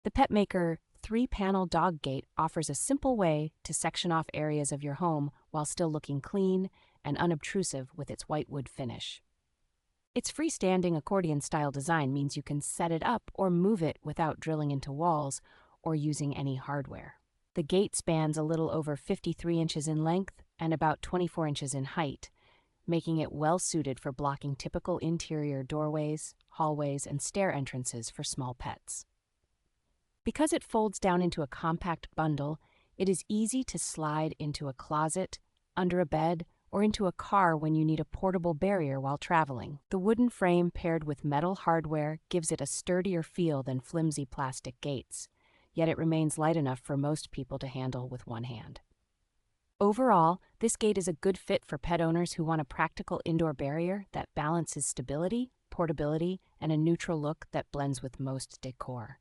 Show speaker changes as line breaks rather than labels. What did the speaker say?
The PETMAKER 3-panel dog gate offers a simple way to section off areas of your home while still looking clean and unobtrusive with its whitewood finish. Its freestanding accordion-style design means you can set it up or move it without drilling into walls or using any hardware. The gate spans a little over 53 inches in length and about 24 inches in height, making it well-suited for blocking typical interior doorways, hallways, and stair entrances for small pets. Because it folds down into a compact bundle, it is easy to slide into a closet, under a bed, or into a car when you need a portable barrier while traveling. The wooden frame paired with metal hardware gives it a sturdier feel than flimsy plastic gates, yet it remains light enough for most people to handle with one hand. Overall, this gate is a good fit for pet owners who want a practical indoor barrier that balances stability, portability, and a neutral look that blends with most decor.